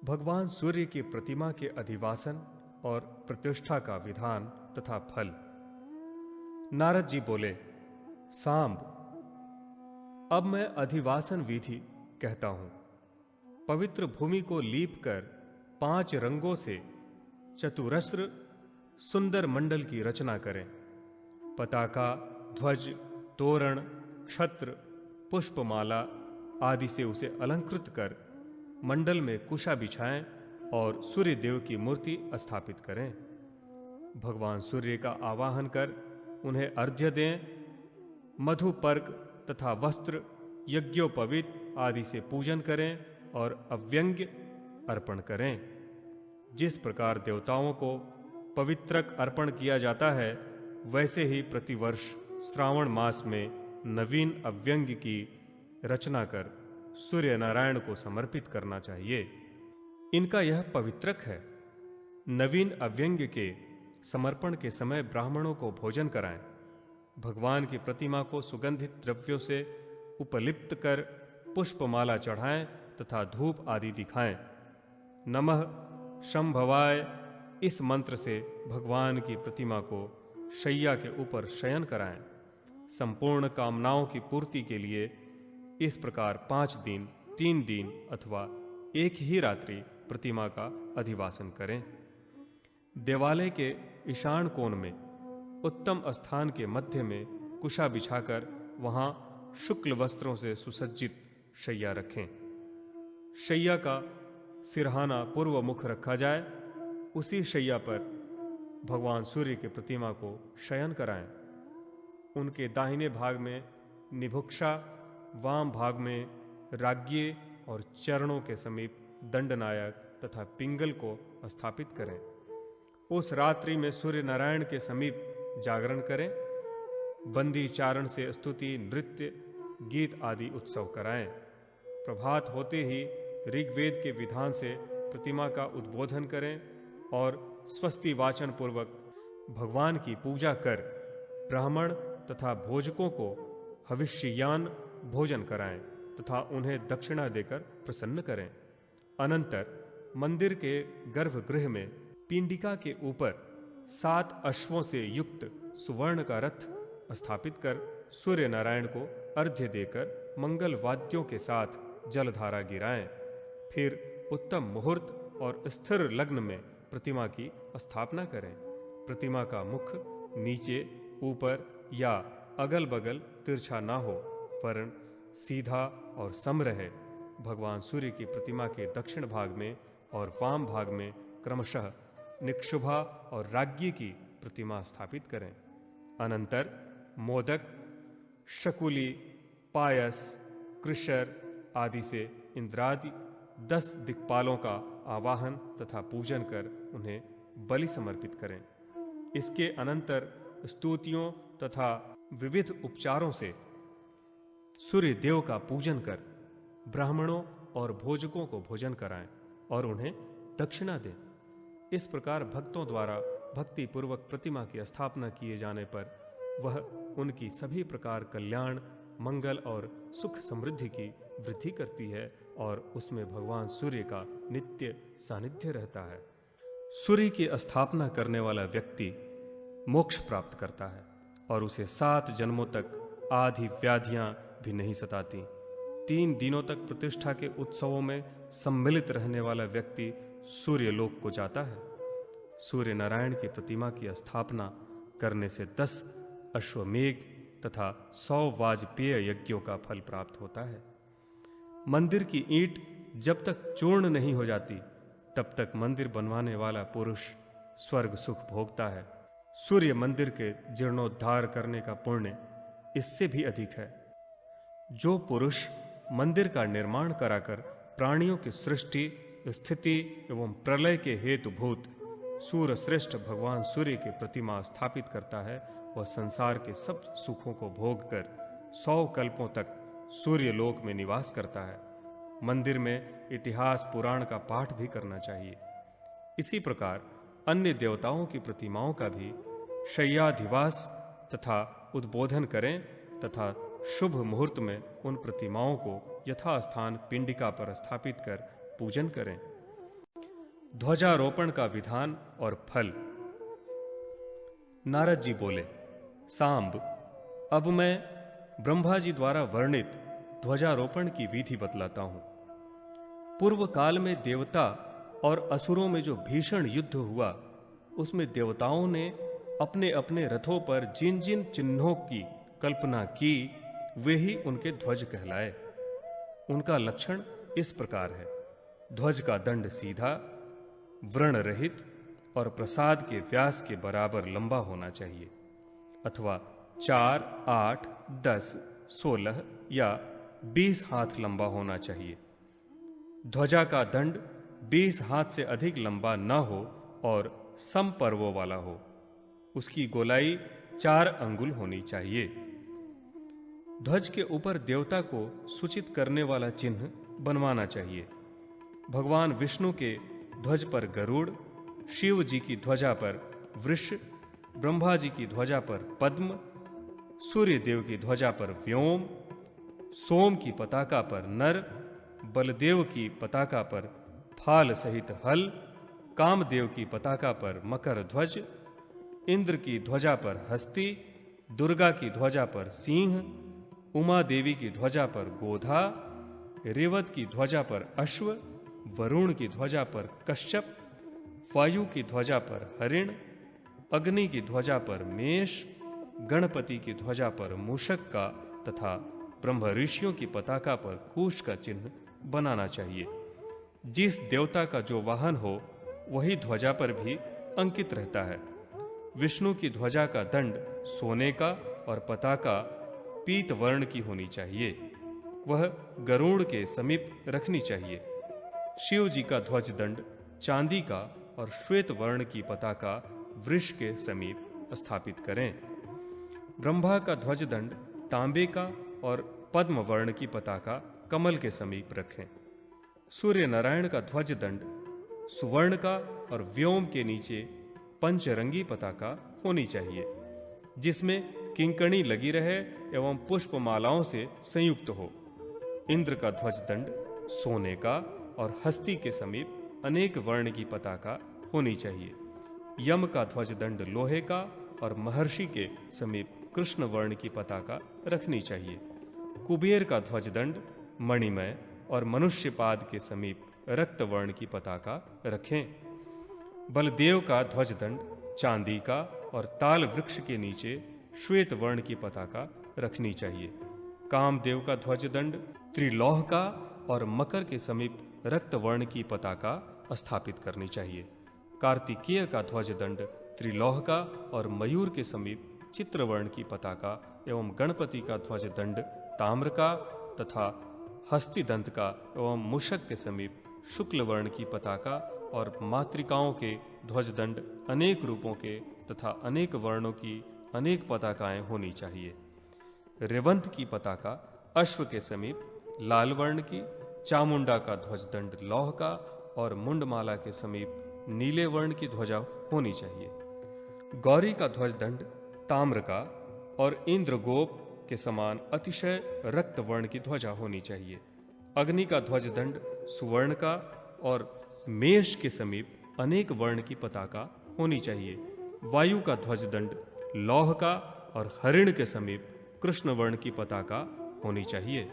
भगवान सूर्य की प्रतिमा के अधिवासन और प्रतिष्ठा का विधान तथा फल। नारद जी बोले, सांब, अब मैं अधिवासन विधि कहता हूं। पवित्र भूमि को लीप कर 5 रंगों से चतुरस्र सुंदर मंडल की रचना करें। पताका, ध्वज, तोरण, छत्र, पुष्पमाला आदि से उसे अलंकृत कर मंडल में कुशा बिछाएं और सूर्य देव की मूर्ति स्थापित करें। भगवान सूर्य का आवाहन कर उन्हें अर्घ्य दें। मधुपर्क तथा वस्त्र, यज्ञोपवीत आदि से पूजन करें और अव्यंग्य अर्पण करें। जिस प्रकार देवताओं को पवित्रक अर्पण किया जाता है, वैसे ही प्रतिवर्ष श्रावण मास में नवीन अव्यंग्य की रचना कर सूर्य नारायण को समर्पित करना चाहिए। इनका यह पवित्रक है। नवीन अव्यंग्य के समर्पण के समय ब्राह्मणों को भोजन कराएं। भगवान की प्रतिमा को सुगंधित द्रव्यों से उपलिप्त कर पुष्पमाला चढ़ाएं तथा धूप आदि दिखाएं। नमः शंभवाय इस मंत्र से भगवान की प्रतिमा को शैया के ऊपर शयन कराएं। संपूर्ण कामनाओं की पूर्ति के लिए इस प्रकार 5 दिन, 3 दिन अथवा एक ही रात्रि प्रतिमा का अधिवासन करें। देवालय के ईशान कोण में उत्तम स्थान के मध्य में कुशा बिछाकर वहां शुक्ल वस्त्रों से सुसज्जित शैया रखें। शैया का सिरहाना पूर्व मुख रखा जाए। उसी शैया पर भगवान सूर्य की प्रतिमा को शयन कराएं। उनके दाहिने भाग में निभुक्षा, वाम भाग में राज्ञी और चरणों के समीप दंडनायक तथा पिंगल को स्थापित करें। उस रात्रि में सूर्य नारायण के समीप जागरण करें। बंदी चारण से स्तुति, नृत्य, गीत आदि उत्सव कराएं। प्रभात होते ही ऋग्वेद के विधान से प्रतिमा का उद्बोधन करें और स्वस्ति वाचन पूर्वक भगवान की पूजा कर ब्राह्मण तथा भोजकों को हविष्ययान भोजन कराएं तथा उन्हें दक्षिणा देकर प्रसन्न करें। अनंतर मंदिर के गर्भगृह में पिंडिका के ऊपर 7 अश्वों से युक्त सुवर्ण का रथ स्थापित कर सूर्य नारायण को अर्घ्य देकर मंगल वाद्यों के साथ जलधारा गिराएं। फिर उत्तम मुहूर्त और स्थिर लग्न में प्रतिमा की स्थापना करें। प्रतिमा का मुख नीचे, ऊपर या अगल बगल तिरछा ना हो, वरन सीधा और सम रहे। भगवान सूर्य की प्रतिमा के दक्षिण भाग में और वाम भाग में क्रमशः निक्षुभा और राज्ञी की प्रतिमा स्थापित करें। अनंतर मोदक, शकुली, पायस, कृशर आदि से इंद्रादि 10 दिक्पालों का आवाहन तथा पूजन कर उन्हें बलि समर्पित करें। इसके अनंतर स्तुतियों तथा विविध उपचारों से सूर्य देव का पूजन कर ब्राह्मणों और भोजकों को भोजन कराएं और उन्हें दक्षिणा दें। इस प्रकार भक्तों द्वारा भक्ति पूर्वक प्रतिमा की स्थापना किए जाने पर वह उनकी सभी प्रकार कल्याण, मंगल और सुख समृद्धि की वृद्धि करती है और उसमें भगवान सूर्य का नित्य सानिध्य रहता है। सूर्य की स्थापना करने वाला व्यक्ति मोक्ष प्राप्त करता है और उसे 7 जन्मों तक आदि व्याधियां भी नहीं सताती। 3 दिनों तक प्रतिष्ठा के उत्सवों में सम्मिलित रहने वाला व्यक्ति सूर्य लोक को जाता है। सूर्य नारायण की प्रतिमा की स्थापना करने से 10 अश्वमेघ तथा 100 वाजपेय यज्ञों का फल प्राप्त होता है। मंदिर की ईंट जब तक चूर्ण नहीं हो जाती, तब तक मंदिर बनवाने वाला पुरुष स्वर्ग सुख भोगता है। सूर्य मंदिर के जीर्णोद्धार करने का पुण्य इससे भी अधिक है। जो पुरुष मंदिर का निर्माण कराकर प्राणियों की सृष्टि, स्थिति एवं प्रलय के हेतुभूत सूर्य श्रेष्ठ भगवान सूर्य की प्रतिमा स्थापित करता है, वह संसार के सब सुखों को भोग कर 100 कल्पों तक सूर्य लोक में निवास करता है। मंदिर में इतिहास पुराण का पाठ भी करना चाहिए। इसी प्रकार अन्य देवताओं की प्रतिमाओं का भी शय्याधिवास तथा उद्बोधन करें तथा शुभ मुहूर्त में उन प्रतिमाओं को यथास्थान पिंडिका पर स्थापित कर पूजन करें। ध्वजारोपण का विधान और फल। नारद जी बोले, सांब, अब मैं ब्रह्मा जी द्वारा वर्णित ध्वजारोपण की विधि बतलाता हूं। पूर्व काल में देवता और असुरों में जो भीषण युद्ध हुआ, उसमें देवताओं ने अपने अपने रथों पर जिन जिन चिन्हों की कल्पना की, वे ही उनके ध्वज कहलाए। उनका लक्षण इस प्रकार है: ध्वज का दंड सीधा, व्रण रहित और प्रसाद के व्यास के बराबर लंबा होना चाहिए, अथवा 4, 8, 10, 16 या 20 हाथ लंबा होना चाहिए। ध्वजा का दंड 20 हाथ से अधिक लंबा न हो और समपर्वों वाला हो। उसकी गोलाई 4 अंगुल होनी चाहिए। ध्वज के ऊपर देवता को सूचित करने वाला चिन्ह बनवाना चाहिए। भगवान विष्णु के ध्वज पर गरुड़, शिव जी की ध्वजा पर वृष, ब्रह्मा जी की ध्वजा पर पद्म, सूर्य देव की ध्वजा पर व्योम, सोम की पताका पर नर, बलदेव की पताका पर फाल सहित हल, कामदेव की पताका पर मकर ध्वज, इंद्र की ध्वजा पर हस्ती, दुर्गा की ध्वजा पर सिंह, उमा देवी की ध्वजा पर गोधा, रेवत की ध्वजा पर अश्व, वरुण की ध्वजा पर कश्यप, वायु की ध्वजा पर हरिण, अग्नि की ध्वजा पर मेष, गणपति की ध्वजा पर मूषक का तथा ब्रह्म ऋषियों की पताका पर कुश का चिन्ह बनाना चाहिए। जिस देवता का जो वाहन हो, वही ध्वजा पर भी अंकित रहता है। विष्णु की ध्वजा का दंड सोने का और पताका पीत वर्ण की होनी चाहिए। वह गरुड़ के समीप रखनी चाहिए। शिव जी का ध्वज दंड चांदी का और श्वेत वर्ण की पताका वृष के समीप स्थापित करें। ब्रह्मा का ध्वज दंड तांबे का और पद्म वर्ण की पताका कमल के समीप रखें। सूर्य नारायण का ध्वज दंड सुवर्ण का और व्योम के नीचे पंचरंगी पताका होनी चाहिए, जिसमें किंकणी लगी रहे एवं पुष्पमालाओं से संयुक्त हो। इंद्र का ध्वज दंड सोने का और हस्ती के समीप अनेक वर्ण की पताका होनी चाहिए। यम का ध्वज दंड लोहे का और महर्षि के समीप कृष्ण वर्ण की पताका रखनी चाहिए। कुबेर का ध्वज दंड मणिमय और मनुष्य पाद के समीप रक्त वर्ण की पताका रखें। बलदेव का ध्वज दंड चांदी का और ताल वृक्ष के नीचे श्वेत वर्ण की पताका रखनी चाहिए। कामदेव का ध्वज दंड त्रिलोह का और मकर के समीप रक्त वर्ण की पताका स्थापित करनी चाहिए। कार्तिकेय का ध्वज दंड त्रिलोह का और मयूर के समीप चित्रवर्ण की पताका एवं गणपति का ध्वज दंड ताम्र का तथा हस्तिदंत का एवं मूषक के समीप शुक्ल वर्ण की पताका और मातृकाओं के ध्वजदंड अनेक रूपों के तथा अनेक वर्णों की अनेक पताकाएं होनी चाहिए। रेवंत की पताका अश्व के समीप लाल वर्ण की, चामुंडा का ध्वजदंड लौह का और मुंडमाला के समीप नीले वर्ण की ध्वजा होनी चाहिए। गौरी का ध्वजदंड ताम्र का और इंद्रगोप के समान अतिशय रक्त वर्ण की ध्वजा होनी चाहिए। अग्नि का ध्वजदंड सुवर्ण का और मेष के समीप अनेक वर्ण की पताका होनी चाहिए। वायु का ध्वजदंड लौह का और हरिण के समीप कृष्ण वर्ण की पताका होनी चाहिए।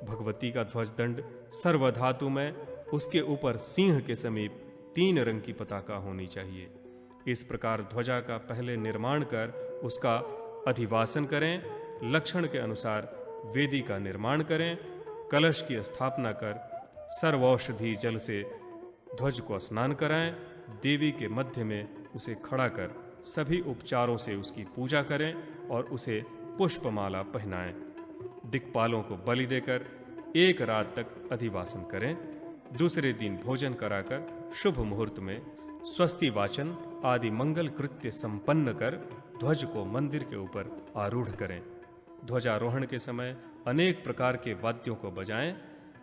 भगवती का ध्वजदंड सर्वधातु में उसके ऊपर सिंह के समीप 3 रंग की पताका होनी चाहिए। इस प्रकार ध्वजा का पहले निर्माण कर उसका अधिवासन करें, लक्षण के अनुसार वेदी का निर्माण करें, कलश की स्थापना कर सर्वौषधि जल से ध्वज को स्नान कराएं, देवी के मध्य में उसे खड़ा कर सभी उपचारों से उसकी पूजा करें और उसे पुष्पमाला पहनाएं। दिक्पालों को बलि देकर 1 रात तक अधिवासन करें। दूसरे दिन भोजन कराकर शुभ मुहूर्त में स्वस्ति वाचन आदि मंगल कृत्य संपन्न कर ध्वज को मंदिर के ऊपर आरूढ़ करें। ध्वजारोहण के समय अनेक प्रकार के वाद्यों को बजाएं,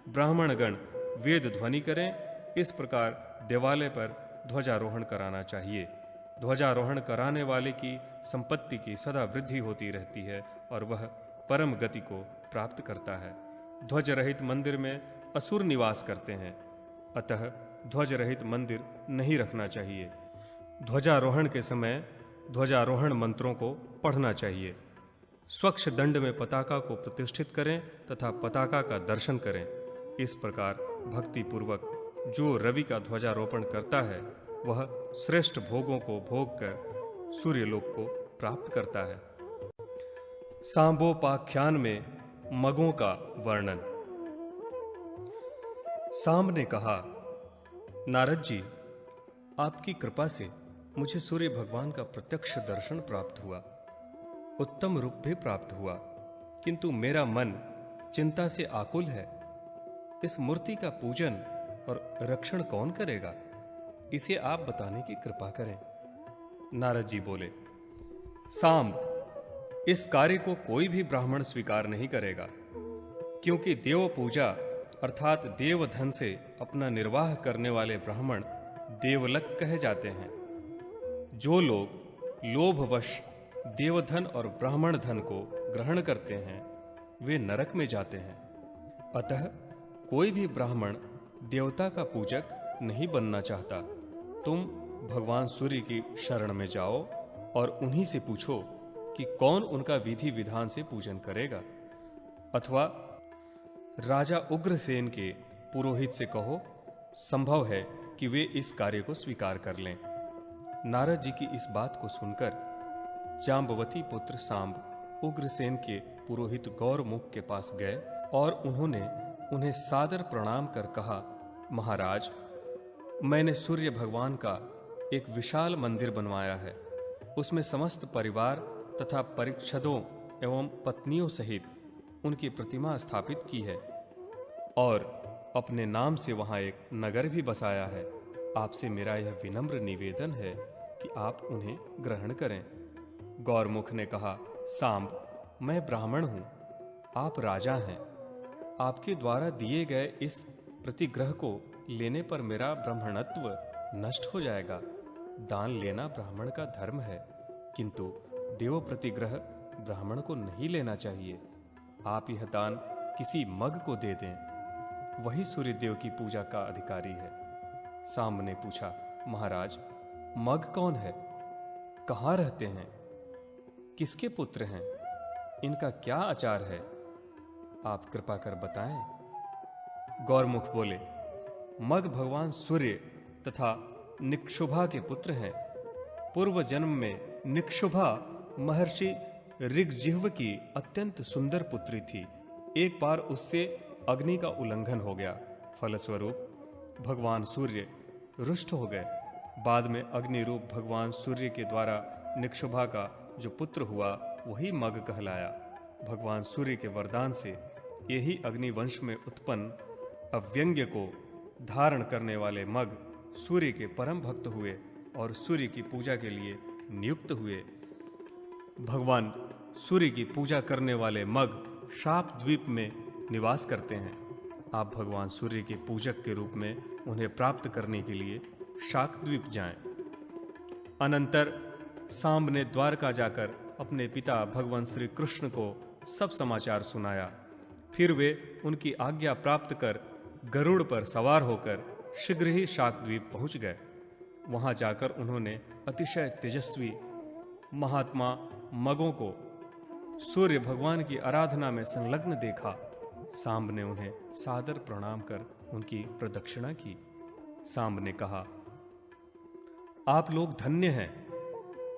ब्राह्मणगण वेद ध्वनि करें। इस प्रकार देवालय पर ध्वजारोहण कराना चाहिए। ध्वजारोहण कराने वाले की संपत्ति की सदा वृद्धि होती रहती है और वह परम गति को प्राप्त करता है। ध्वज रहित मंदिर में असुर निवास करते हैं, अतः ध्वज रहित मंदिर नहीं रखना चाहिए। ध्वजारोहण के समय ध्वजारोहण मंत्रों को पढ़ना चाहिए। स्वच्छ दंड में पताका को प्रतिष्ठित करें तथा पताका का दर्शन करें। इस प्रकार भक्ति पूर्वक जो रवि का ध्वजारोपण करता है वह श्रेष्ठ भोगों को भोग कर सूर्यलोक को प्राप्त करता है। सांबोपाख्यान में मगों का वर्णन। सांब ने कहा, नारद जी, आपकी कृपा से मुझे सूर्य भगवान का प्रत्यक्ष दर्शन प्राप्त हुआ, उत्तम रूप भी प्राप्त हुआ, किंतु मेरा मन चिंता से आकुल है। इस मूर्ति का पूजन और रक्षण कौन करेगा? इसे आप बताने की कृपा करें। नारद जी बोले, सांब, इस कार्य को कोई भी ब्राह्मण स्वीकार नहीं करेगा, क्योंकि देव पूजा अर्थात देवधन से अपना निर्वाह करने वाले ब्राह्मण देवलक कहे जाते हैं। जो लोग लोभवश देवधन और ब्राह्मण धन को ग्रहण करते हैं वे नरक में जाते हैं। अतः कोई भी ब्राह्मण देवता का पूजक नहीं बनना चाहता। तुम भगवान सूर्य की शरण में जाओ और उन्हीं से पूछो कि कौन उनका विधि विधान से पूजन करेगा, अथवा राजा उग्रसेन के पुरोहित से कहो, संभव है कि वे इस कार्य को स्वीकार कर लें। नारद जी की इस बात को सुनकर जाम्बवती पुत्र सांब उग्रसेन के पुरोहित गौरमुख के पास गए और उन्होंने उन्हें सादर प्रणाम कर कहा, महाराज, मैंने सूर्य भगवान का एक विशाल मंदिर बनवाया है। उसमें समस्त परिवार तथा परिक्षदों एवं पत्नियों सहित उनकी प्रतिमा स्थापित की है और अपने नाम से वहां एक नगर भी बसाया है। आपसे मेरा यह विनम्र निवेदन है कि आप उन्हें ग्रहण करें। गौरमुख ने कहा, सांब, मैं ब्राह्मण हूं, आप राजा हैं। आपके द्वारा दिए गए इस प्रतिग्रह को लेने पर मेरा ब्राह्मणत्व नष्ट हो जाएगा। दान लेना ब्राह्मण का धर्म है, किंतु देव प्रतिग्रह ब्राह्मण को नहीं लेना चाहिए। आप यह दान किसी मग को दे दें, वही सूर्यदेव की पूजा का अधिकारी है। सांब ने पूछा, महाराज, मग कौन है? कहाँ रहते हैं? किसके पुत्र हैं? इनका क्या आचार है? आप कृपा कर बताएं। गौरमुख बोले, मग भगवान सूर्य तथा निक्षुभा के पुत्र हैं। पूर्व जन्म में निक्षुभा महर्षि ऋग्जिह्व की अत्यंत सुंदर पुत्री थी। एक बार उससे अग्नि का उल्लंघन हो गया। फलस्वरूप भगवान सूर्य रुष्ट हो गए। बाद में अग्नि रूप भगवान सूर्य के द्वारा निक्षुभा का जो पुत्र हुआ वही मग कहलाया। भगवान सूर्य के वरदान से यही अग्निवंश में उत्पन्न अव्यंग्य को धारण करने वाले मग सूर्य के परम भक्त हुए और सूर्य की पूजा के लिए नियुक्त हुए। भगवान सूर्य की पूजा करने वाले मग शाप द्वीप में निवास करते हैं। आप भगवान सूर्य के पूजक के रूप में उन्हें प्राप्त करने के लिए शाक द्वीप जाएं। अनंतर सांब ने द्वारका जाकर अपने पिता भगवान श्री कृष्ण को सब समाचार सुनाया। फिर वे उनकी आज्ञा प्राप्त कर गरुड़ पर सवार होकर शीघ्र ही शाक द्वीप पहुंच गए। वहां जाकर उन्होंने अतिशय तेजस्वी महात्मा मगों को सूर्य भगवान की आराधना में संलग्न देखा। सांब ने उन्हें सादर प्रणाम कर उनकी प्रदक्षिणा की। सांब ने कहा, आप लोग धन्य हैं।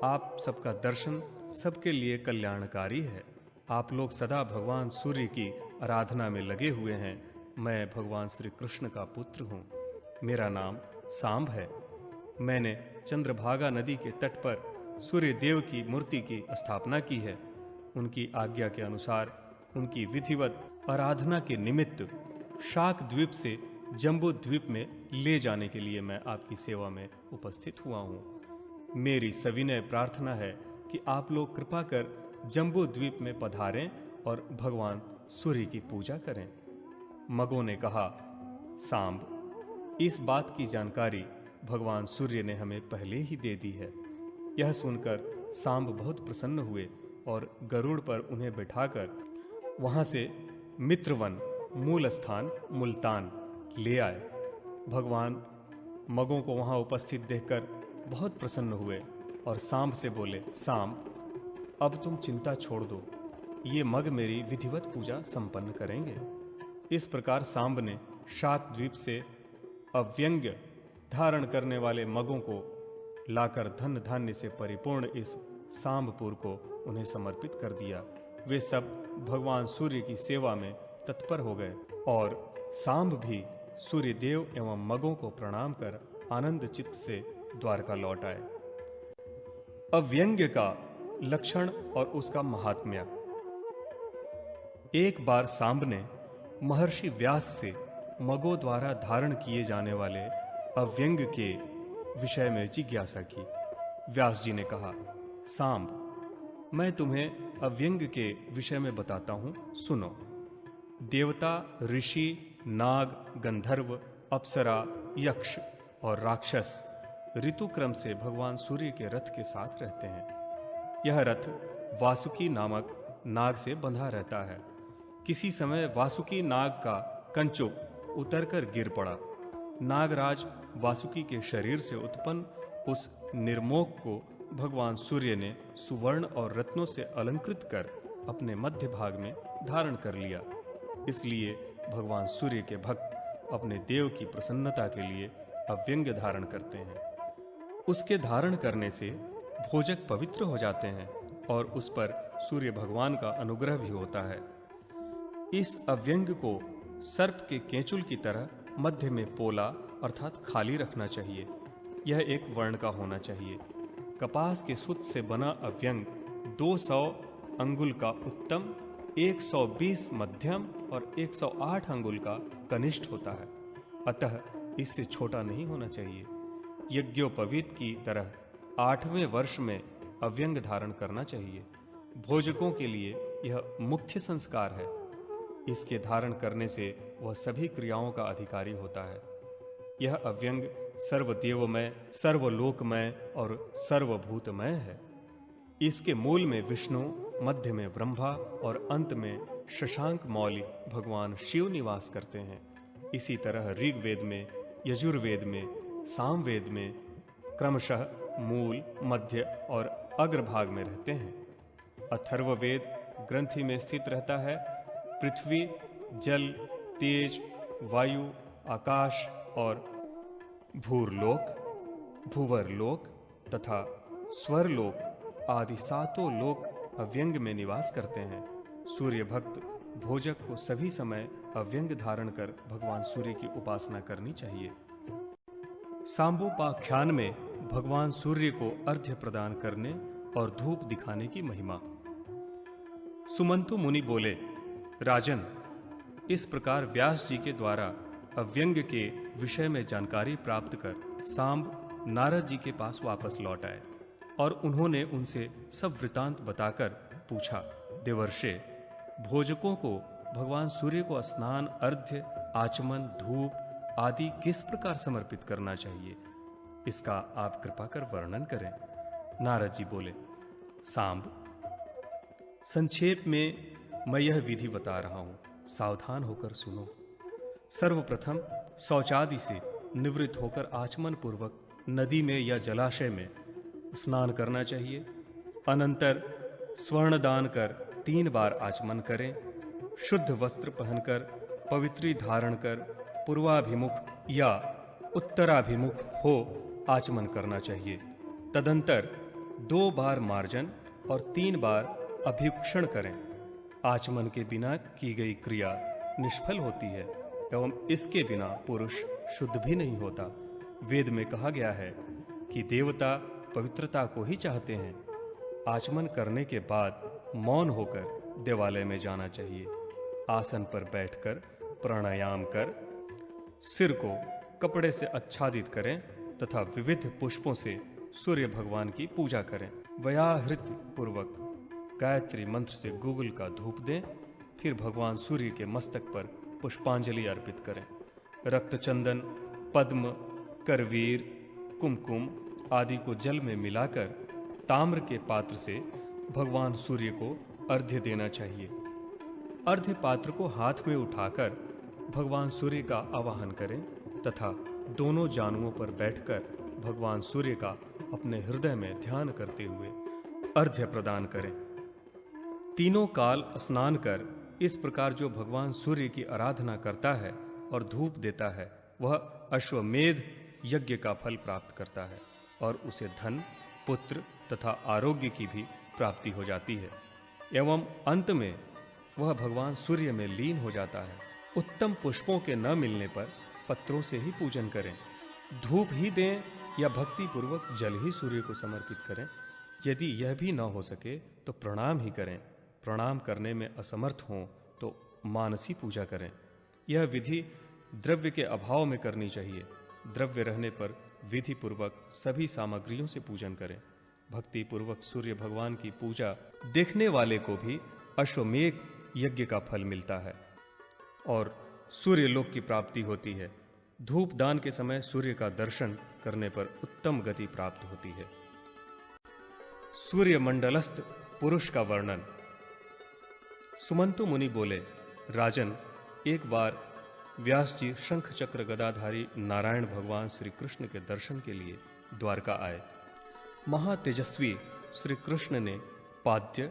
आप सबका दर्शन सबके लिए कल्याणकारी है। आप लोग सदा भगवान सूर्य की आराधना में लगे हुए हैं। मैं भगवान श्री कृष्ण का पुत्र हूँ। मेरा नाम सांब है। मैंने चंद्रभागा नदी के तट पर सूर्य देव की मूर्ति की स्थापना की है। उनकी आज्ञा के अनुसार उनकी विधिवत आराधना के निमित्त शाक द्वीप से जम्बू द्वीप में ले जाने के लिए मैं आपकी सेवा में उपस्थित हुआ हूँ। मेरी सविनय प्रार्थना है कि आप लोग कृपा कर जम्बू द्वीप में पधारें और भगवान सूर्य की पूजा करें। मगों ने कहा, सांब, इस बात की जानकारी भगवान सूर्य ने हमें पहले ही दे दी है। यह सुनकर सांब बहुत प्रसन्न हुए और गरुड़ पर उन्हें बिठाकर वहां से मित्रवन मूल स्थान मुल्तान ले आए। भगवान मगों को वहां उपस्थित देखकर बहुत प्रसन्न हुए और सांब से बोले, सांब, अब तुम चिंता छोड़ दो, ये मग मेरी विधिवत पूजा संपन्न करेंगे। इस प्रकार सांब ने शाकद्वीप से अव्यंग्य धारण करने वाले मगों को लाकर धन धान्य से परिपूर्ण इस सांबपुर को उन्हें समर्पित कर दिया। वे सब भगवान सूर्य की सेवा में तत्पर हो गए और सांब भी सूर्य देव एवं मगों को प्रणाम कर आनंद चित्त से द्वारका लौट आए। अव्यंग्य का लक्षण और उसका महात्म्य। एक बार सांब ने महर्षि व्यास से मगों द्वारा धारण किए जाने वाले अव्यंग के विषय में जिज्ञासा की। व्यास जी ने कहा, सांब, मैं तुम्हें अव्यंग के विषय में बताता हूं, सुनो। देवता, ऋषि, नाग, गंधर्व, अप्सरा, यक्ष और राक्षस ऋतु क्रम से भगवान सूर्य के रथ के साथ रहते हैं। यह रथ वासुकी नामक नाग से बंधा रहता है। किसी समय वासुकी नाग का कंचुक उतरकर गिर पड़ा। नागराज वासुकी के शरीर से उत्पन्न उस निर्मोक को भगवान सूर्य ने सुवर्ण और रत्नों से अलंकृत कर अपने मध्य भाग में धारण कर लिया। इसलिए भगवान सूर्य के भक्त अपने देव की प्रसन्नता के लिए अव्यंग धारण करते हैं। उसके धारण करने से भोजक पवित्र हो जाते हैं और उस पर सूर्य भगवान का अनुग्रह भी होता है। इस अव्यंग को सर्प के केंचुल की तरह मध्य में पोला अर्थात खाली रखना चाहिए। यह एक वर्ण का होना चाहिए। कपास के सूत से बना अव्यंग 200 अंगुल का उत्तम, 120 मध्यम और 108 अंगुल का कनिष्ठ होता है। अतः इससे छोटा नहीं होना चाहिए। यज्ञोपवीत की तरह 8वें वर्ष में अव्यंग धारण करना चाहिए। भोजकों के लिए यह मुख्य संस्कार है। इसके धारण करने से वह सभी क्रियाओं का अधिकारी होता है। यह अव्यंग सर्वदेवमय, सर्वलोकमय और सर्वभूतमय है। इसके मूल में विष्णु, मध्य में ब्रह्मा और अंत में शशांक मौली भगवान शिव निवास करते हैं। इसी तरह ऋग्वेद में, यजुर्वेद में, सामवेद में क्रमशः मूल, मध्य और अग्रभाग में रहते हैं। अथर्ववेद ग्रंथि में स्थित रहता है। पृथ्वी, जल, तेज, वायु, आकाश और भूरलोक, भूवरलोक तथा स्वरलोक आदि 7 लोक अव्यंग में निवास करते हैं। सूर्य भक्त भोजक को सभी समय अव्यंग धारण कर भगवान सूर्य की उपासना करनी चाहिए। सांबोपाख्यान में भगवान सूर्य को अर्घ्य प्रदान करने और धूप दिखाने की महिमा। सुमंतु मुनि बोले, राजन, इस प्रकार व्यास जी के द्वारा अव्यंग के विषय में जानकारी प्राप्त कर सांब नारद जी के पास वापस लौट आए और उन्होंने उनसे सब वृतांत बताकर पूछा, देवर्षे, भोजकों को भगवान सूर्य को स्नान, अर्घ्य, आचमन, धूप आदि किस प्रकार समर्पित करना चाहिए? इसका आप कृपा कर वर्णन करें। नारद जी बोले, सांब, संक्षेप में मैं यह विधि बता रहा हूं, सावधान होकर सुनो। सर्वप्रथम शौचादि से निवृत्त होकर आचमन पूर्वक नदी में या जलाशय में स्नान करना चाहिए। अनंतर स्वर्ण दान कर 3 बार आचमन करें। शुद्ध वस्त्र पहनकर पवित्री धारण कर पूर्वाभिमुख या उत्तराभिमुख हो आचमन करना चाहिए। तदंतर 2 बार मार्जन और 3 बार अभ्युक्षण करें। आचमन के बिना की गई क्रिया निष्फल होती है एवं इसके बिना पुरुष शुद्ध भी नहीं होता। वेद में कहा गया है कि देवता पवित्रता को ही चाहते हैं। आचमन करने के बाद मौन होकर देवालय में जाना चाहिए। आसन पर बैठकर प्राणायाम कर सिर को कपड़े से आच्छादित करें तथा विविध पुष्पों से सूर्य भगवान की पूजा करें। व्याहृत पूर्वक गायत्री मंत्र से गुगुल का धूप दें। फिर भगवान सूर्य के मस्तक पर पुष्पांजलि अर्पित करें। रक्तचंदन, पद्म, करवीर, कुमकुम आदि को जल में मिलाकर ताम्र के पात्र से भगवान सूर्य को अर्घ्य देना चाहिए। अर्घ्य पात्र को हाथ में उठाकर भगवान सूर्य का आवाहन करें तथा दोनों जानुओं पर बैठकर भगवान सूर्य का अपने हृदय में ध्यान करते हुए अर्घ्य प्रदान करें। तीनों काल स्नान कर इस प्रकार जो भगवान सूर्य की आराधना करता है और धूप देता है, वह अश्वमेध यज्ञ का फल प्राप्त करता है और उसे धन, पुत्र तथा आरोग्य की भी प्राप्ति हो जाती है एवं अंत में वह भगवान सूर्य में लीन हो जाता है। उत्तम पुष्पों के न मिलने पर पत्रों से ही पूजन करें, धूप ही दें या भक्ति पूर्वक जल ही सूर्य को समर्पित करें। यदि यह भी न हो सके तो प्रणाम ही करें। प्रणाम करने में असमर्थ हों तो मानसी पूजा करें। यह विधि द्रव्य के अभाव में करनी चाहिए। द्रव्य रहने पर विधि पूर्वक सभी सामग्रियों से पूजन करें। भक्ति पूर्वक सूर्य भगवान की पूजा देखने वाले को भी अश्वमेध यज्ञ का फल मिलता है और सूर्य लोक की प्राप्ति होती है। धूप दान के समय सूर्य का दर्शन करने पर उत्तम गति प्राप्त होती है। सूर्य मंडलस्थ पुरुष का वर्णन। सुमंतु मुनि बोले, राजन, एक बार व्यास जी शंख चक्र गदाधारी नारायण भगवान श्री कृष्ण के दर्शन के लिए द्वारका आए। महातेजस्वी श्री कृष्ण ने पाद्य,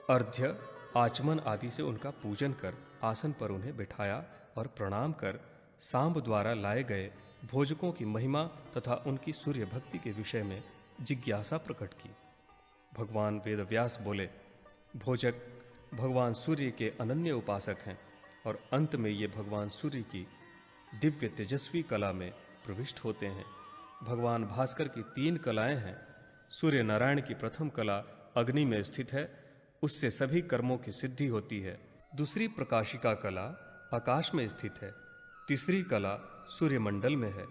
अर्घ्य, आचमन आदि से उनका पूजन कर आसन पर उन्हें बिठाया और प्रणाम कर सांब द्वारा लाए गए भोजकों की महिमा तथा उनकी सूर्य भक्ति के विषय में जिज्ञासा प्रकट की। भगवान वेदव्यास बोले, भोजक भगवान सूर्य के अनन्य उपासक हैं और अंत में ये भगवान सूर्य की दिव्य तेजस्वी कला में प्रविष्ट होते हैं। भगवान भास्कर की 3 कलाएं हैं। सूर्य नारायण की प्रथम कला अग्नि में स्थित है, उससे सभी कर्मों की सिद्धि होती है। दूसरी प्रकाशिका कला आकाश में स्थित है। तीसरी कला सूर्य मंडल में है।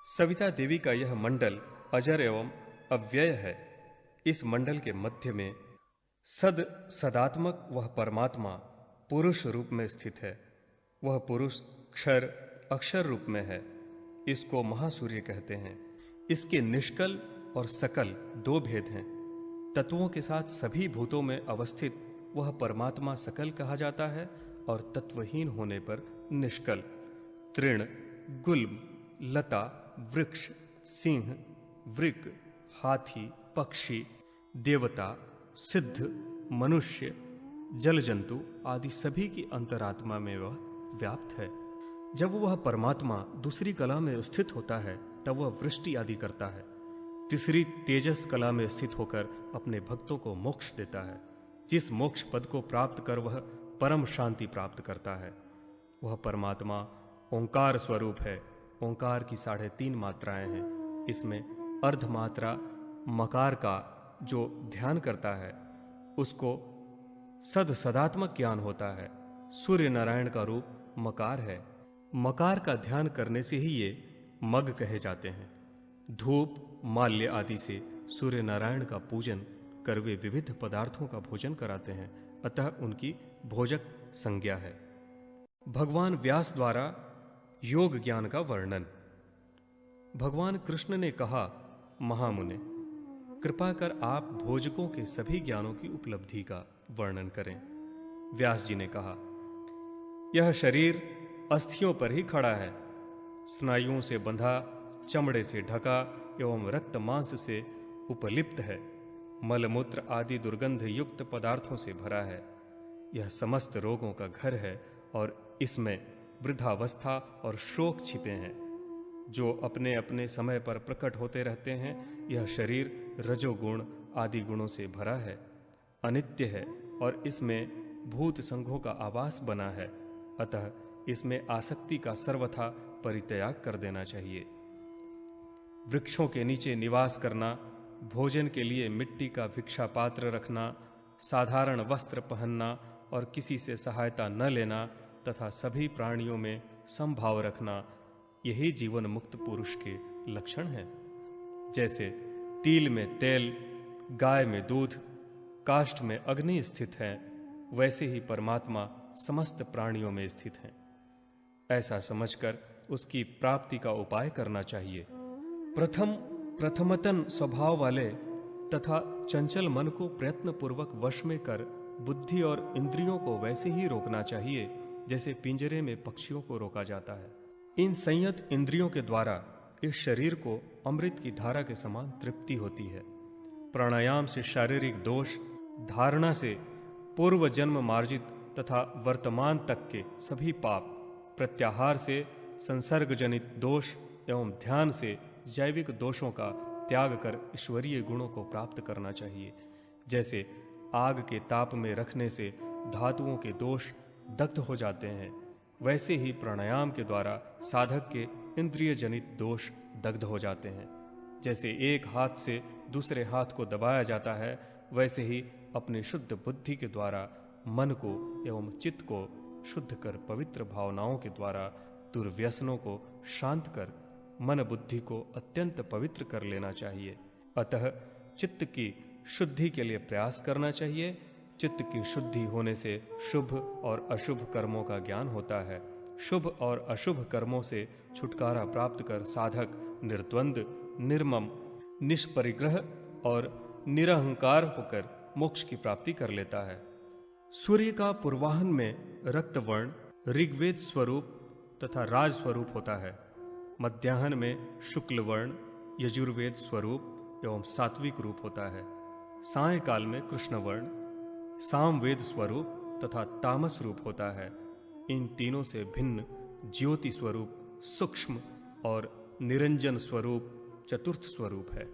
सविता देवी का यह मंडल अजर एवं अव्यय है। इस मंडल के मध्य में सदात्मक वह परमात्मा पुरुष रूप में स्थित है। वह पुरुष क्षर अक्षर रूप में है। इसको महासूर्य कहते हैं। इसके निष्कल और सकल 2 भेद हैं। तत्वों के साथ सभी भूतों में अवस्थित वह परमात्मा सकल कहा जाता है और तत्वहीन होने पर निष्कल। तृण, गुल्म, लता, वृक्ष, सिंह, वृक, हाथी, पक्षी, देवता, सिद्ध, मनुष्य, जल जंतु आदि सभी की अंतरात्मा में वह व्याप्त है। जब वह परमात्मा दूसरी कला में स्थित होता है तब वह वृष्टि आदि करता है। तीसरी तेजस कला में स्थित होकर अपने भक्तों को मोक्ष देता है। जिस मोक्ष पद को प्राप्त कर वह परम शांति प्राप्त करता है। वह परमात्मा ओंकार स्वरूप है। ओंकार की 3.5 मात्राएं हैं। इसमें अर्ध मात्रा मकार का जो ध्यान करता है उसको सदात्मक ज्ञान होता है। सूर्य नारायण का रूप मकार है। मकार का ध्यान करने से ही ये मग कहे जाते हैं। धूप, माल्य आदि से सूर्य नारायण का पूजन कर वे विविध पदार्थों का भोजन कराते हैं, अतः उनकी भोजक संज्ञा है। भगवान व्यास द्वारा योग ज्ञान का वर्णन। भगवान कृष्ण ने कहा, महामुने, कृपा कर आप भोजकों के सभी ज्ञानों की उपलब्धि का वर्णन करें। व्यास जी ने कहा, यह शरीर अस्थियों पर ही खड़ा है, स्नायुओं से बंधा, चमड़े से ढका एवं रक्त मांस से उपलिप्त है, मलमूत्र आदि दुर्गंध युक्त पदार्थों से भरा है। यह समस्त रोगों का घर है और इसमें वृद्धावस्था और शोक छिपे हैं, जो अपने अपने समय पर प्रकट होते रहते हैं। यह शरीर रजोगुण आदि गुणों से भरा है, अनित्य है और इसमें भूत संघों का आवास बना है, अतः इसमें आसक्ति का सर्वथा परित्याग कर देना चाहिए। वृक्षों के नीचे निवास करना, भोजन के लिए मिट्टी का भिक्षा पात्र रखना, साधारण वस्त्र पहनना और किसी से सहायता न लेना तथा सभी प्राणियों में समभाव रखना, यही जीवन मुक्त पुरुष के लक्षण हैं। जैसे तिल में तेल, गाय में दूध, काष्ठ में अग्नि स्थित है, वैसे ही परमात्मा समस्त प्राणियों में स्थित है। ऐसा समझकर उसकी प्राप्ति का उपाय करना चाहिए। प्रथमतन स्वभाव वाले तथा चंचल मन को प्रयत्न पूर्वक वश में कर बुद्धि और इंद्रियों को वैसे ही रोकना चाहिए जैसे पिंजरे में पक्षियों को रोका जाता है। इन संयत इंद्रियों के द्वारा इस शरीर को अमृत की धारा के समान तृप्ति होती है। प्राणायाम से शारीरिक दोष, धारणा से पूर्व जन्म मार्जित तथा वर्तमान तक के सभी पाप, प्रत्याहार से संसर्ग जनित दोष एवं ध्यान से जैविक दोषों का त्याग कर ईश्वरीय गुणों को प्राप्त करना चाहिए। जैसे आग के ताप में रखने से धातुओं के दोष दग्ध हो जाते हैं, वैसे ही प्राणायाम के द्वारा साधक के इंद्रिय जनित दोष दग्ध हो जाते हैं। जैसे एक हाथ से दूसरे हाथ को दबाया जाता है, वैसे ही अपनी शुद्ध बुद्धि के द्वारा मन को एवं चित्त को शुद्ध कर पवित्र भावनाओं के द्वारा दुर्व्यसनों को शांत कर मन बुद्धि को अत्यंत पवित्र कर लेना चाहिए। अतः चित्त की शुद्धि के लिए प्रयास करना चाहिए। चित्त की शुद्धि होने से शुभ और अशुभ कर्मों का ज्ञान होता है। शुभ और अशुभ कर्मों से छुटकारा प्राप्त कर साधक निर्द्वंद, निर्मम, निष्परिग्रह और निरहंकार होकर मोक्ष की प्राप्ति कर लेता है। सूर्य का पूर्वाहन में रक्तवर्ण ऋग्वेद स्वरूप तथा राज स्वरूप होता है। मध्याह्न में शुक्ल वर्ण यजुर्वेद स्वरूप एवं सात्विक रूप होता है। सायंकाल में कृष्ण वर्ण सामवेद स्वरूप तथा तामस रूप होता है। इन तीनों से भिन्न ज्योति स्वरूप, सूक्ष्म और निरंजन स्वरूप चतुर्थ स्वरूप है।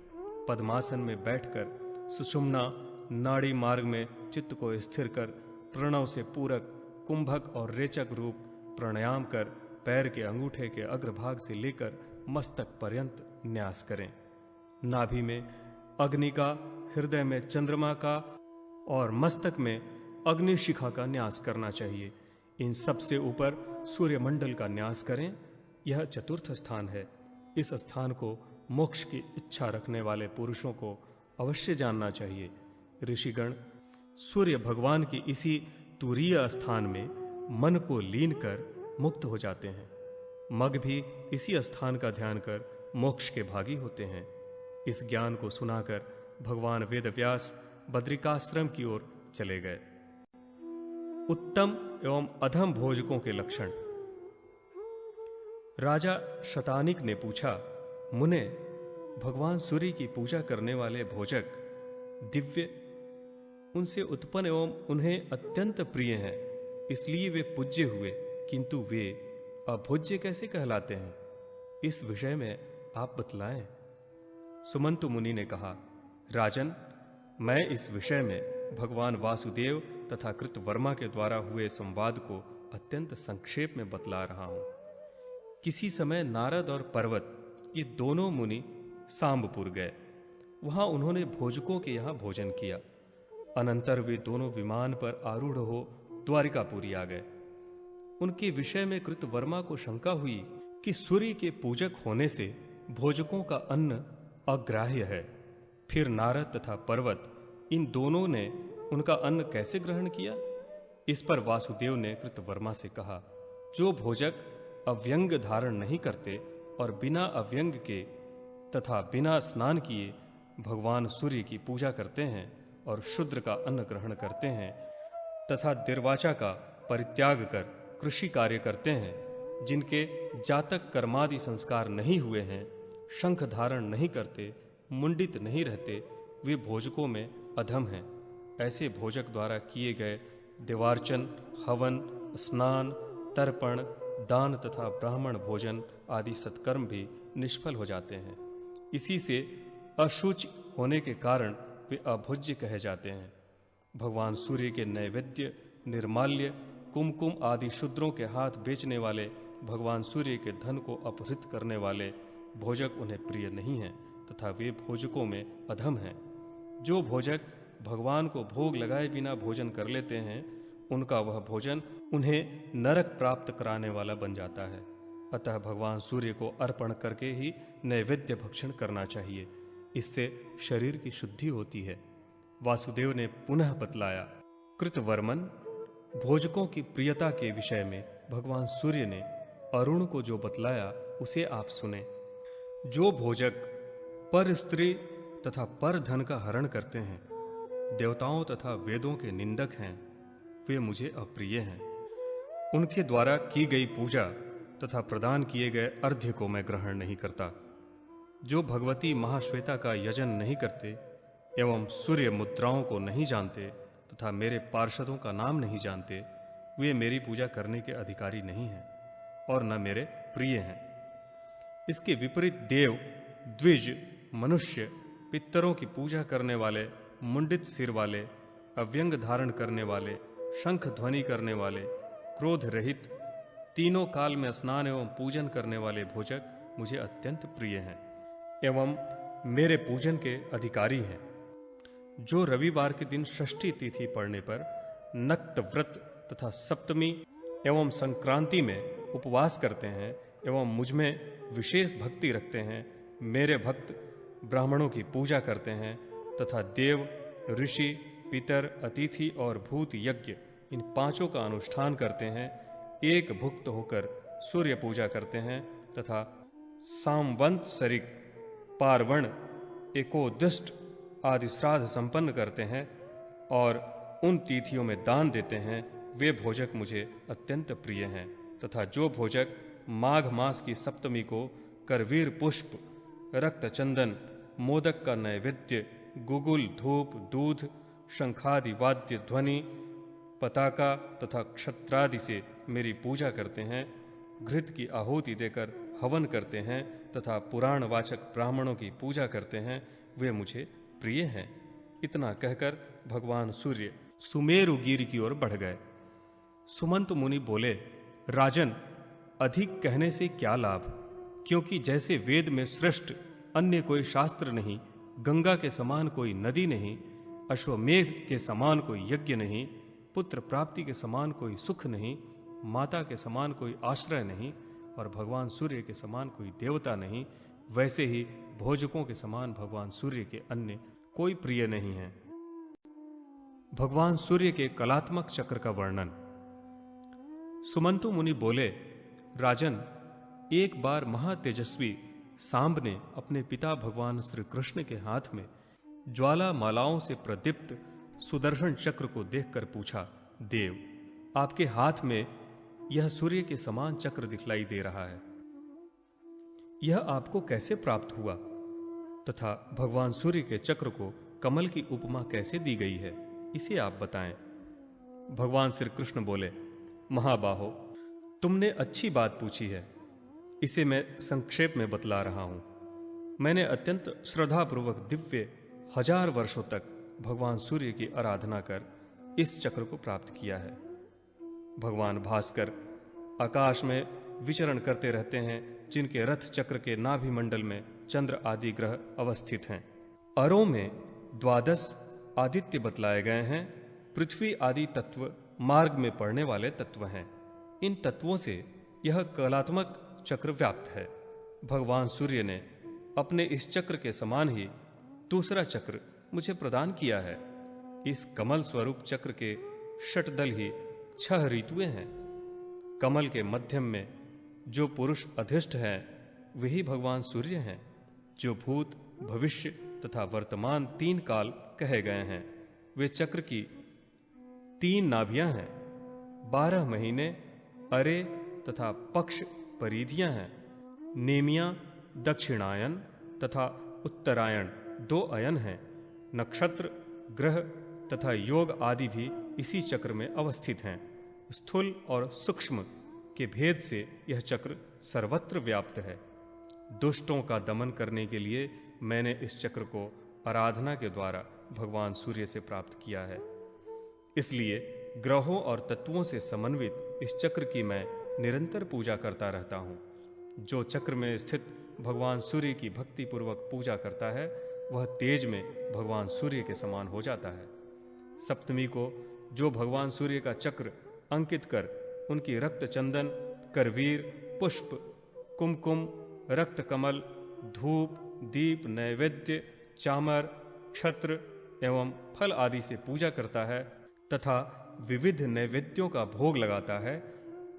पद्मासन में बैठकर सुषुम्ना नाड़ी मार्ग में चित्त को स्थिर कर प्रणव से पूरक कुंभक और रेचक रूप प्राणायाम कर पैर के अंगूठे के अग्रभाग से लेकर मस्तक पर्यंत न्यास करें। नाभि में अग्नि का, हृदय में चंद्रमा का और मस्तक में अग्निशिखा का न्यास करना चाहिए। इन सबसे ऊपर सूर्यमंडल का न्यास करें। यह चतुर्थ स्थान है। इस स्थान को मोक्ष की इच्छा रखने वाले पुरुषों को अवश्य जानना चाहिए। ऋषिगण सूर्य भगवान की इसी तुरीय स्थान में मन को लीन कर मुक्त हो जाते हैं। मग भी इसी स्थान का ध्यान कर मोक्ष के भागी होते हैं। इस ज्ञान को सुनाकर भगवान वेदव्यास बद्रिकाश्रम की ओर चले गए। उत्तम एवं अधम भोजकों के लक्षण। राजा शतानिक ने पूछा, मुने, भगवान सूर्य की पूजा करने वाले भोजक दिव्य, उनसे उत्पन्न एवं उन्हें अत्यंत प्रिय हैं, इसलिए वे पूज्य हुए, किंतु वे अभोज्य कैसे कहलाते हैं? इस विषय में आप बतलाएं। सुमंतु मुनि ने कहा, राजन, मैं इस विषय में भगवान वासुदेव तथा कृतवर्मा के द्वारा हुए संवाद को अत्यंत संक्षेप में बतला रहा हूं। किसी समय नारद और पर्वत, ये दोनों मुनि सांबपुर गए। वहां उन्होंने भोजकों के यहां भोजन किया। अनंतर वे दोनों विमान पर आरूढ़ हो द्वारिकापुरी आ गए। उनके विषय में कृतवर्मा को शंका हुई कि सूर्य के पूजक होने से भोजकों का अन्न अग्राह्य है। फिर नारद तथा पर्वत, इन दोनों ने उनका अन्न कैसे ग्रहण किया? इस पर वासुदेव ने कृतवर्मा से कहा, जो भोजक अव्यंग धारण नहीं करते और बिना अव्यंग के तथा बिना स्नान किए भगवान सूर्य की पूजा करते हैं और शूद्र का अन्न ग्रहण करते हैं तथा निर्वाचा का परित्याग कर कृषि कार्य करते हैं, जिनके जातक कर्मादि संस्कार नहीं हुए हैं, शंख धारण नहीं करते, मुंडित नहीं रहते, वे भोजकों में अधम हैं। ऐसे भोजक द्वारा किए गए देवार्चन, हवन, स्नान, तर्पण, दान तथा ब्राह्मण भोजन आदि सत्कर्म भी निष्फल हो जाते हैं। इसी से अशुचि होने के कारण वे अभोज्य कहे जाते हैं। भगवान सूर्य के नैवेद्य, निर्माल्य, कुमकुम आदि शूद्रों के हाथ बेचने वाले, भगवान सूर्य के धन को अपहृत करने वाले भोजक उन्हें प्रिय नहीं हैं तथा वे भोजकों में अधम हैं। जो भोजक भगवान को भोग लगाए बिना भोजन कर लेते हैं, उनका वह भोजन उन्हें नरक प्राप्त कराने वाला बन जाता है। अतः भगवान सूर्य को अर्पण करके ही नैवेद्य भक्षण करना चाहिए। इससे शरीर की शुद्धि होती है। वासुदेव ने पुनः बतलाया, कृतवर्मन, भोजकों की प्रियता के विषय में भगवान सूर्य ने अरुण को जो बतलाया उसे आप सुने। जो भोजक पर स्त्री तथा पर धन का हरण करते हैं, देवताओं तथा वेदों के निंदक हैं, वे मुझे अप्रिय हैं। उनके द्वारा की गई पूजा तथा प्रदान किए गए अर्घ्य को मैं ग्रहण नहीं करता। जो भगवती महाश्वेता का यजन नहीं करते एवं सूर्य मुद्राओं को नहीं जानते तथा मेरे पार्षदों का नाम नहीं जानते, वे मेरी पूजा करने के अधिकारी नहीं हैं और न मेरे प्रिय हैं। इसके विपरीत देव, द्विज, मनुष्य, पितरों की पूजा करने वाले, मुंडित सिर वाले, अव्यंग धारण करने वाले, शंख ध्वनि करने वाले, क्रोध रहित, तीनों काल में स्नान एवं पूजन करने वाले भोजक मुझे अत्यंत प्रिय हैं एवं मेरे पूजन के अधिकारी हैं। जो रविवार के दिन षष्ठी तिथि पड़ने पर नक्त व्रत तथा सप्तमी एवं संक्रांति में उपवास करते हैं एवं मुझ में विशेष भक्ति रखते हैं, मेरे भक्त ब्राह्मणों की पूजा करते हैं तथा देव, ऋषि, पितर, अतिथि और भूत यज्ञ इन पांचों का अनुष्ठान करते हैं, एक भुक्त होकर सूर्य पूजा करते हैं तथा सामवंत सरिक, पार्वण, एकोदिष्ट आदि श्राद्ध संपन्न करते हैं और उन तिथियों में दान देते हैं, वे भोजक मुझे अत्यंत प्रिय हैं। तथा जो भोजक माघ मास की सप्तमी को करवीर पुष्प, रक्त चंदन, मोदक का नैवेद्य, गुगुल, धूप, दूध, शंखादि वाद्य ध्वनि, पताका तथा क्षत्रादि से मेरी पूजा करते हैं, घृत की आहुति देकर हवन करते हैं तथा पुराण वाचक ब्राह्मणों की पूजा करते हैं, वे मुझे प्रिय हैं। इतना कहकर भगवान सूर्य सुमेरु गिरि की ओर बढ़ गए। सुमंत मुनि बोले, राजन, अधिक कहने से क्या लाभ, क्योंकि जैसे वेद में श्रेष्ठ अन्य कोई शास्त्र नहीं, गंगा के समान कोई नदी नहीं, अश्वमेध के समान कोई यज्ञ नहीं, पुत्र प्राप्ति के समान कोई सुख नहीं, माता के समान कोई आश्रय नहीं और भगवान सूर्य के समान कोई देवता नहीं, वैसे ही भोजकों के समान भगवान सूर्य के अन्य कोई प्रिय नहीं है। भगवान सूर्य के कलात्मक चक्र का वर्णन। सुमंतु मुनि बोले, राजन, एक बार महातेजस्वी सांब ने अपने पिता भगवान श्री कृष्ण के हाथ में ज्वाला मालाओं से प्रदीप्त सुदर्शन चक्र को देखकर पूछा, देव, आपके हाथ में यह सूर्य के समान चक्र दिखलाई दे रहा है, यह आपको कैसे प्राप्त हुआ तथा भगवान सूर्य के चक्र को कमल की उपमा कैसे दी गई है, इसे आप बताएं। भगवान श्री कृष्ण बोले, महाबाहो, तुमने अच्छी बात पूछी है, इसे मैं संक्षेप में बतला रहा हूं। मैंने अत्यंत श्रद्धापूर्वक दिव्य 1000 वर्षों तक भगवान सूर्य की आराधना कर इस चक्र को प्राप्त किया है। भगवान भास्कर आकाश में विचरण करते रहते हैं, जिनके रथ चक्र के नाभि मंडल में चंद्र आदि ग्रह अवस्थित हैं। अरों में 12 आदित्य बतलाए गए हैं। पृथ्वी आदि तत्व मार्ग में पड़ने वाले तत्व हैं। इन तत्वों से यह कलात्मक चक्र व्याप्त है। भगवान सूर्य ने अपने इस चक्र के समान ही दूसरा चक्र मुझे प्रदान किया है। इस कमल स्वरूप चक्र के षटदल ही 6 ऋतुएं हैं। कमल के मध्यम में जो पुरुष अधिष्ठ हैं, वही भगवान सूर्य हैं, जो भूत, भविष्य तथा वर्तमान 3 काल कहे गए हैं। वे चक्र की 3 नाभियां हैं, 12 महीने, अरे तथा पक्ष परिधियां हैं। नेमियां दक्षिणायन तथा उत्तरायण 2 अयन हैं। नक्षत्र, ग्रह तथा योग आदि भी इसी चक्र में अवस्थित हैं। स्थूल और सूक्ष्म के भेद से यह चक्र सर्वत्र व्याप्त है। दुष्टों का दमन करने के लिए मैंने इस चक्र को आराधना के द्वारा भगवान सूर्य से प्राप्त किया है। इसलिए ग्रहों और तत्वों से समन्वित इस चक्र की मैं निरंतर पूजा करता रहता हूँ। जो चक्र में स्थित भगवान सूर्य की भक्ति पूर्वक पूजा करता है, वह तेज में भगवान सूर्य के समान हो जाता है। सप्तमी को जो भगवान सूर्य का चक्र अंकित कर उनकी रक्त चंदन, करवीर, पुष्प, कुमकुम, रक्त कमल, धूप, दीप, नैवेद्य, चामर, छत्र एवं फल आदि से पूजा करता है तथा विविध नैवेद्यों का भोग लगाता है,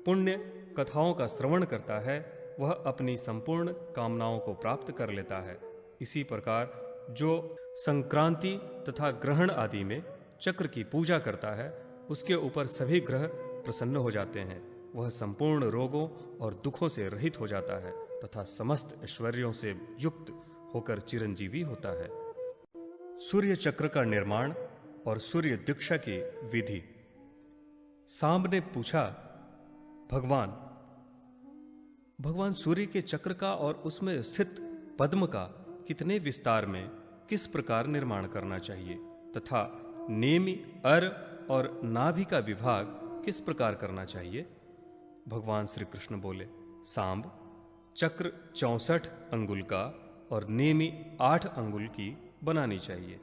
पुण्य कथाओं का श्रवण करता है, वह अपनी संपूर्ण कामनाओं को प्राप्त कर लेता है। इसी प्रकार जो संक्रांति तथा ग्रहण आदि में चक्र की पूजा करता है, उसके ऊपर सभी ग्रह प्रसन्न हो जाते हैं। वह संपूर्ण रोगों और दुखों से रहित हो जाता है तथा समस्त ऐश्वर्यों से युक्त होकर चिरंजीवी होता है। सूर्य चक्र का निर्माण और सूर्य दीक्षा की विधि। सांब ने पूछा, भगवान सूर्य के चक्र का और उसमें स्थित पद्म का कितने विस्तार में किस प्रकार निर्माण करना चाहिए तथा नेमि, अर और नाभि का विभाग किस प्रकार करना चाहिए? भगवान श्री कृष्ण बोले, सांब, चक्र 64 अंगुल का और नेमि 8 अंगुल की बनानी चाहिए।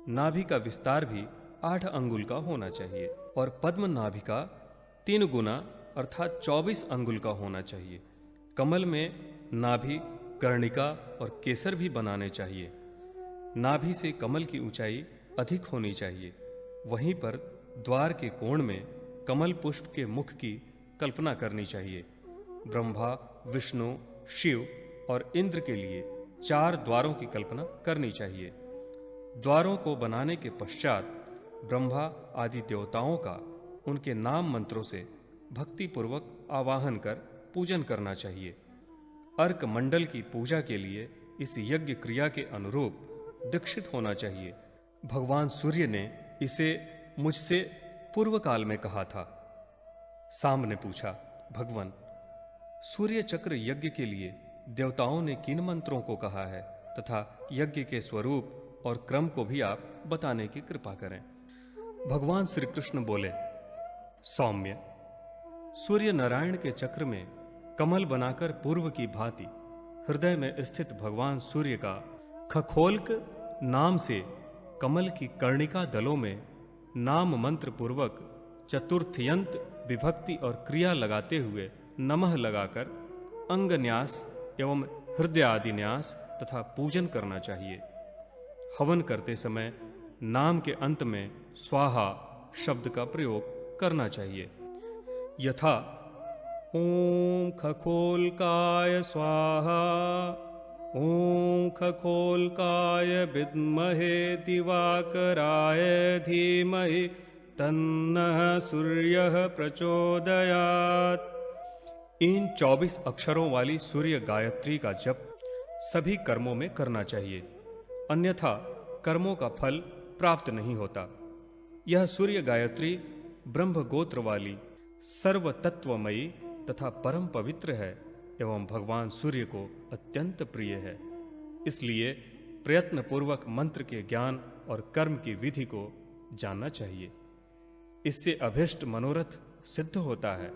नाभि का विस्तार भी 8 अंगुल का होना चाहिए और पद्म नाभि का 3 गुना अर्थात 24 अंगुल का होना चाहिए। कमल में नाभि, कर्णिका और केसर भी बनाने चाहिए। नाभि से कमल की ऊंचाई अधिक होनी चाहिए। वहीं पर द्वार के कोण में कमल पुष्प के मुख की कल्पना करनी चाहिए। ब्रह्मा, विष्णु, शिव और इंद्र के लिए 4 द्वारों की कल्पना करनी चाहिए। द्वारों को बनाने के पश्चात ब्रह्मा आदि देवताओं का उनके नाम मंत्रों से भक्ति पूर्वक आवाहन कर पूजन करना चाहिए। अर्क मंडल की पूजा के लिए इस यज्ञ क्रिया के अनुरूप दीक्षित होना चाहिए। भगवान सूर्य ने इसे मुझसे पूर्व काल में कहा था। सांब ने पूछा, भगवान, सूर्य चक्र यज्ञ के लिए देवताओं ने किन मंत्रों को कहा है तथा यज्ञ के स्वरूप और क्रम को भी आप बताने की कृपा करें। भगवान श्री कृष्ण बोले, सौम्य, सूर्य नारायण के चक्र में कमल बनाकर पूर्व की भांति हृदय में स्थित भगवान सूर्य का खखोल्क नाम से कमल की कर्णिका दलों में नाम मंत्र पूर्वक चतुर्थयंत विभक्ति और क्रिया लगाते हुए नमः लगाकर अंगन्यास एवं हृदय आदि न्यास तथा पूजन करना चाहिए। हवन करते समय नाम के अंत में स्वाहा शब्द का प्रयोग करना चाहिए। यथा ओम खखोल्काय स्वाहा, ओम खखोल्काय विद्महे दिवाकराय धीमहि तन्नः सूर्यः प्रचोदयात्। इन 24 अक्षरों वाली सूर्य गायत्री का जप सभी कर्मों में करना चाहिए, अन्यथा कर्मों का फल प्राप्त नहीं होता। यह सूर्य गायत्री ब्रह्म गोत्र वाली सर्व तत्वमयी तथा परम पवित्र है एवं भगवान सूर्य को अत्यंत प्रिय है। इसलिए प्रयत्न पूर्वक मंत्र के ज्ञान और कर्म की विधि को जानना चाहिए। इससे अभिष्ट मनोरथ सिद्ध होता है।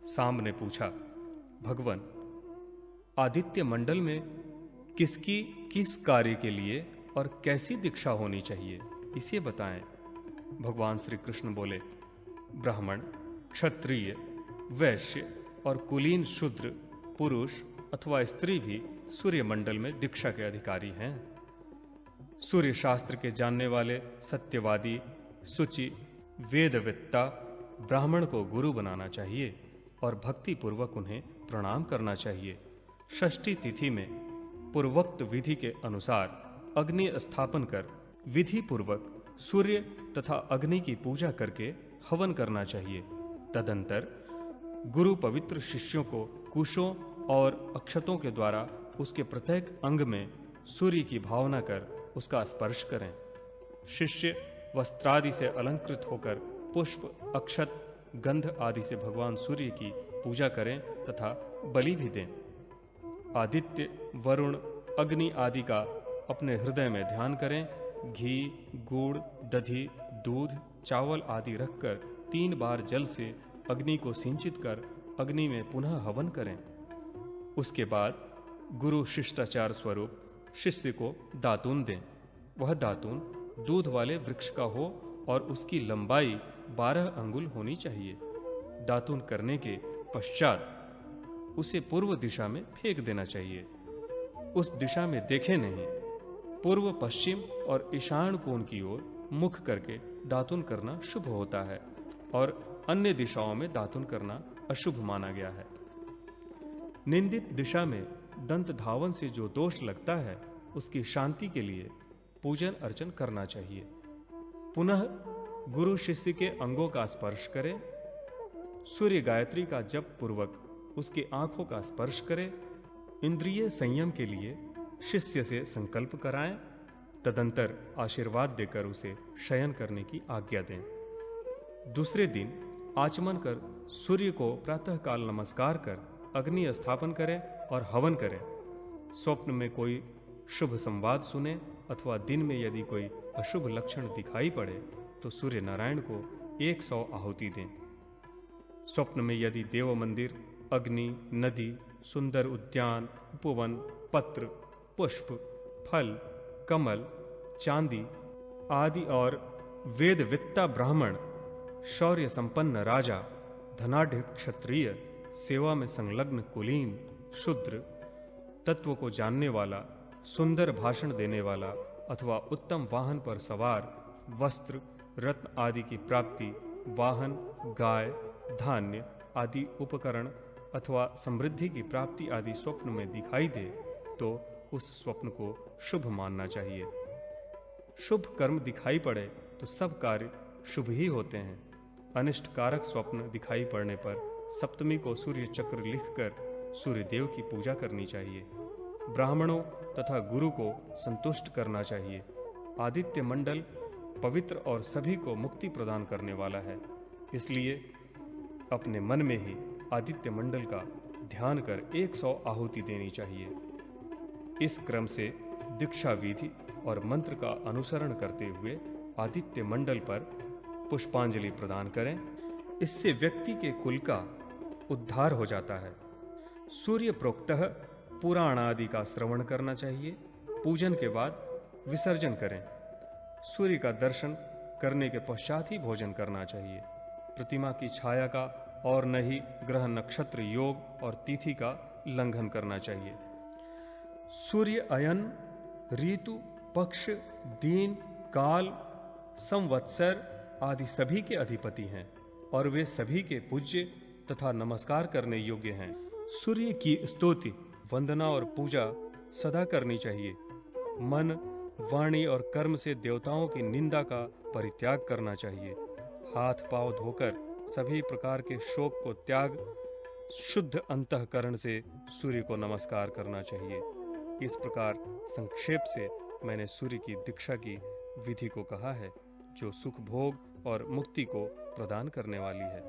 सांब ने पूछा, भगवान, आदित्य मंडल में किसकी किस कार्य के लिए और कैसी दीक्षा होनी चाहिए, इसे बताएं। भगवान श्री कृष्ण बोले, ब्राह्मण, क्षत्रिय, वैश्य और कुलीन शूद्र पुरुष अथवा स्त्री भी सूर्य मंडल में दीक्षा के अधिकारी हैं। सूर्य शास्त्र के जानने वाले सत्यवादी, शुचि, वेदवेत्ता ब्राह्मण को गुरु बनाना चाहिए और भक्ति पूर्वक उन्हें प्रणाम करना चाहिए। षष्ठी तिथि में पूर्वोक्त विधि के अनुसार अग्नि स्थापन कर विधि पूर्वक सूर्य तथा अग्नि की पूजा करके हवन करना चाहिए। तदंतर गुरु पवित्र शिष्यों को कुशों और अक्षतों के द्वारा उसके प्रत्येक अंग में सूर्य की भावना कर उसका स्पर्श करें। शिष्य वस्त्रादि से अलंकृत होकर पुष्प, अक्षत, गंध आदि से भगवान सूर्य की पूजा करें तथा बलि भी दें। आदित्य, वरुण, अग्नि आदि का अपने हृदय में ध्यान करें। घी, गुड़, दधी, दूध, चावल आदि रखकर 3 बार जल से अग्नि को सिंचित कर अग्नि में पुनः हवन करें। उसके बाद गुरु शिष्टाचार स्वरूप शिष्य को दातून दें। वह दातून दूध वाले वृक्ष का हो और उसकी लंबाई 12 अंगुल होनी चाहिए। दातून करने के पश्चात उसे पूर्व दिशा में फेंक देना चाहिए। उस दिशा में देखे नहीं। पूर्व, पश्चिम और ईशान कोण की ओर मुख करके दातून करना शुभ होता है और अन्य दिशाओं में दातून करना अशुभ माना गया है। निंदित दिशा में दंत धावन से जो दोष लगता है उसकी शांति के लिए पूजन अर्चन करना चाहिए। पुनः गुरु शिष्य के अंगों का स्पर्श करें। सूर्य गायत्री का जप पूर्वक उसकी आंखों का स्पर्श करे। इंद्रिय संयम के लिए शिष्य से संकल्प कराएं। तदंतर आशीर्वाद देकर उसे शयन करने की आज्ञा दें। दूसरे दिन आचमन कर सूर्य को प्रातःकाल नमस्कार कर अग्नि स्थापन करें और हवन करें। स्वप्न में कोई शुभ संवाद सुने अथवा दिन में यदि कोई अशुभ लक्षण दिखाई पड़े तो सूर्य नारायण को 100 आहुति दें। स्वप्न में यदि देव मंदिर, अग्नि, नदी, सुंदर उद्यान, उपवन, पत्र, पुष्प, फल, कमल, चांदी आदि और वेदवित्ता ब्राह्मण, शौर्य संपन्न राजा, धनाढ़ क्षत्रिय, सेवा में संलग्न कुलीन, शूद्र, तत्व को जानने वाला, सुंदर भाषण देने वाला अथवा उत्तम वाहन पर सवार, वस्त्र, रत्न आदि की प्राप्ति, वाहन, गाय, धान्य आदि उपकरण अथवा समृद्धि की प्राप्ति आदि स्वप्न में दिखाई दे तो उस स्वप्न को शुभ मानना चाहिए। शुभ कर्म दिखाई पड़े तो सब कार्य शुभ ही होते हैं। अनिष्ट कारक स्वप्न दिखाई पड़ने पर सप्तमी को सूर्य चक्र लिखकर सूर्य देव की पूजा करनी चाहिए। ब्राह्मणों तथा गुरु को संतुष्ट करना चाहिए। आदित्य मंडल पवित्र और सभी को मुक्ति प्रदान करने वाला है, इसलिए अपने मन में ही आदित्य मंडल का ध्यान कर 100 आहुति देनी चाहिए। इस क्रम से दीक्षा विधि और मंत्र का अनुसरण करते हुए आदित्य मंडल पर पुष्पांजलि प्रदान करें। इससे व्यक्ति के कुल का उद्धार हो जाता है। सूर्य प्रोक्तः पुराण आदि का श्रवण करना चाहिए। पूजन के बाद विसर्जन करें। सूर्य का दर्शन करने के पश्चात ही भोजन करना चाहिए। प्रतिमा की छाया का और न ही ग्रह नक्षत्र योग और तिथि का उल्लंघन करना चाहिए। सूर्य अयन, ऋतु, पक्ष, दिन, काल, संवत्सर आदि सभी के अधिपति हैं और वे सभी के पूज्य तथा नमस्कार करने योग्य हैं। सूर्य की स्तुति, वंदना और पूजा सदा करनी चाहिए। मन, वाणी और कर्म से देवताओं की निंदा का परित्याग करना चाहिए। हाथ पांव धोकर सभी प्रकार के शोक को त्याग शुद्ध अंतःकरण से सूर्य को नमस्कार करना चाहिए। इस प्रकार संक्षेप से मैंने सूर्य की दीक्षा की विधि को कहा है, जो सुख भोग और मुक्ति को प्रदान करने वाली है।